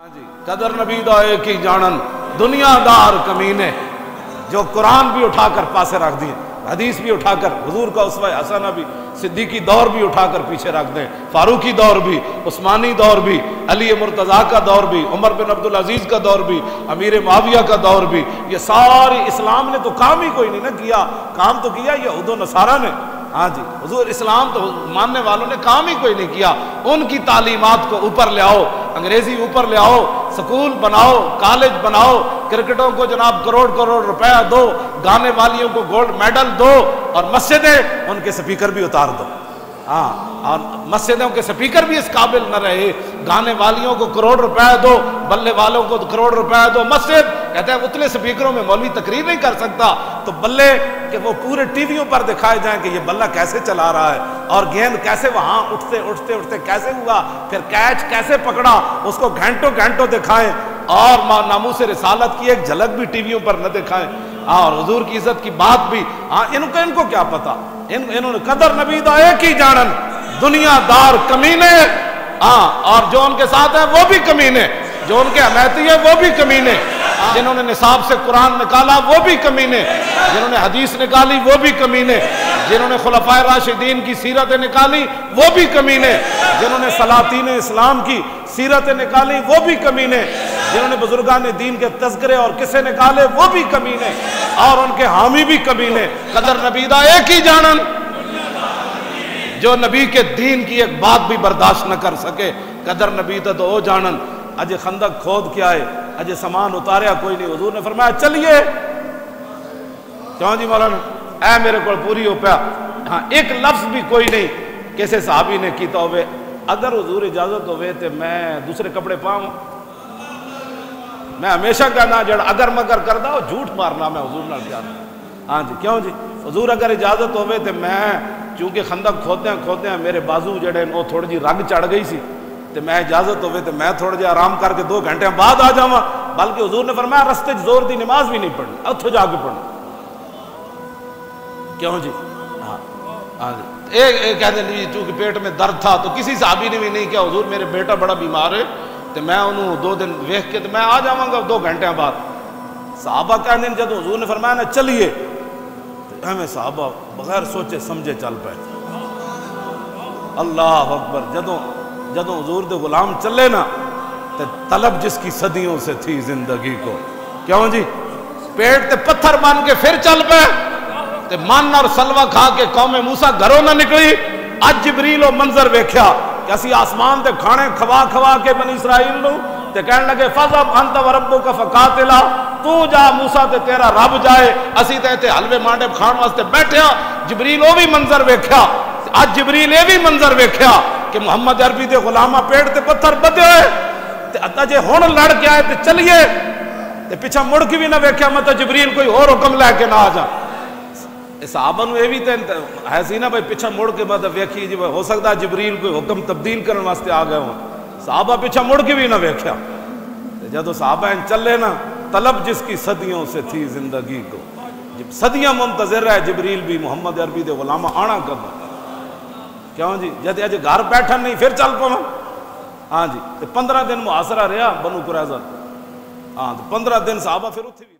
جی قدر نبی دا ایک ہی جانن دنیا دار کمینے جو قرآن بھی اٹھا کر پاسے رکھ دیے، حدیث بھی اٹھا کر، حضور کا اسوہ حسنہ بھی، صدیقی دور بھی اٹھا کر پیچھے رکھ دیں، فاروقی دور بھی، عثمانی دور بھی، علی مرتضیٰ کا دور بھی، عمر بن عبدالعزیز کا دور بھی، امیر معاویہ کا دور بھی، یہ ساری اسلام نے تو کام ہی کوئی نہیں نہ کیا، کام تو کیا یہود و نصارہ نے۔ ہاں جی حضور اسلام تو ماننے والوں نے کام ہی کوئی نہیں کیا، ان کی تعلیمات کو اوپر لے آؤ، انگریزی اوپر لے آؤ، سکول بناؤ، کالج بناؤ، کرکٹوں کو جناب کروڑ کروڑ روپیہ دو، گانے والیوں کو گولڈ میڈل دو، اور مسجدیں ان کے سپیکر بھی اتار دو۔ ہاں، اور مسجدوں کے سپیکر بھی اس قابل نہ رہے، گانے والیوں کو کروڑ روپیہ دو، بلے والوں کو کروڑ روپیہ دو، مسجد کہتے ہیں اتنے سپیکروں میں مولوی تقریر نہیں کر سکتا، تو بلے کہ وہ پورے ٹی ویوں پر دکھائے جائیں کہ یہ بلہ کیسے چلا رہا ہے، اور گیند کیسے وہاں اٹھتے کیسے ہوا، پھر کیچ کیسے پکڑا، اس کو گھنٹوں گھنٹوں دکھائیں، اور ناموس رسالت کی ایک جھلک بھی ٹی ویوں پر نہ دکھائیں، اور حضور کی عزت کی بات بھی، ان کو کیا پتا، انہوں نے قدر نبی دا ایک ہی جانن دنیا دار کمینے، اور جو ان کے ساتھ ہیں وہ بھی کمینے، جو ان کے حمیتی ہیں وہ بھی کمینے، جنہوں نے نصاب سے قرآن نکالا وہ بھی کمینے، جنہوں نے حدیث نکالی وہ بھی کمینے، جنہوں نے خلفائے راشدین کی سیرت نکالی وہ بھی کمینے، جنہوں نے سلاطین اسلام کی سیرت نکالی وہ بھی کمینے، جنہوں نے بزرگان دین کے تذکرے اور قصے نکالے وہ بھی کمینے، اور ان کے حامی بھی کمینے۔ قدر نبی دا ایک ہی جانن جو نبی کے دین کی ایک بات بھی برداشت نہ کر سکے، قدر نبی دا تو او جانن اجے خندق کھود کے آئے، اجے سامان اتاریا کوئی نہیں، حضور نے فرمایا چلیے، کیوں جی مولانا اے میرے کو پوری ہو پیا، ہاں ایک لفظ بھی کوئی نہیں کیسے صحابی نے کیتا ہوئے، اگر حضور اجازت ہوئے تو میں دوسرے کپڑے پاؤں، میں ہمیشہ کہنا جڑا اگر مگر کردہ جھوٹ مارنا میں حضور نال پیار، ہاں جی کیوں جی حضور اگر اجازت ہوئے تو میں چونکہ خندق کھودتے ہیں میرے بازو جڑے وہ تھوڑی جی رگ چڑھ گئی سی، تو میں اجازت ہوئے تو میں تھوڑا جہا آرام کر کے 2 گھنٹے بعد آ جاواں، بلکہ حضور نے فرمایا رستے زور دی نماز بھی نہیں پڑھنی، اتھو جا کے پڑھنی، کیوں جی ہاں جی ایک کہتے ہیں چونکہ پیٹ میں درد تھا تو کسی صحابی نے بھی نہیں کیا حضور میرے بیٹا بڑا بیمار ہے تو میں انہوں 2 دن ویکھ کے تو میں آ جاواں گا 2 گھنٹے بعد، صحابہ کہتے ہیں جب حضور نے فرمایا نا چلیے تو ہمیں صحابہ بغیر سوچے سمجھے چل پائے، اللہ اکبر، جدوں حضور دے غلام چلے نا تے طلب جس کی صدیوں سے تھی زندگی کو، کیوں جی پیٹ تے پتھر مان کے پھر چل پے تے من اور سلوہ کھا کے قوم موسیٰ گھروں نہ نکلی، اج جبریل و منظر ویکھیا کہ اسی آسمان تے کھانے کھوا کے بنی اسرائیل نو تے کہنے لگے فَذَبْ أَنْتَ وَرَبُّكَ فَقَاتِلَا، تو جا موسیٰ تے تیرا رب جائے، اسی تے حلوے مانڈے کھان واسطے بیٹھیا، جبریل وہ بھی منظر ویکھیا، اج جبریل یہ بھی منظر ویکھیا کہ محمد عربی دے غلامہ پیٹ تے پتھر بدے ہوئے تے اتا جے ہون لڑ کے آئے تے چلیے تے پیچھا مڑ کے بھی نہ ویکھیا مطلب جبریل کوئی اور حکم لے کے نہ آ جا، صحابہ نو یہ بھی تے ہے سی نا بھائی پیچھا مڑ کے بعد ویکھی جی ہو سکتا ہے جبریل کوئی حکم تبدیل کرنے واسطے آ گئے ہوں، صحابہ پیچھا مڑ کے بھی نہ ویکھیا، جدو صحابہ چلے نا طلب جس کی صدیوں سے تھی زندگی کو، جب صدیاں منتظر ہے جبریل بھی محمد عربی دے غلامہ آنا کرنا، کیوں جی جد اج گھر بیٹھا نہیں پھر چل پاواں، ہاں جی 15 دن محاصرہ رہا بنو قریظہ، ہاں 15 دن صحابہ پھر اتھے بھی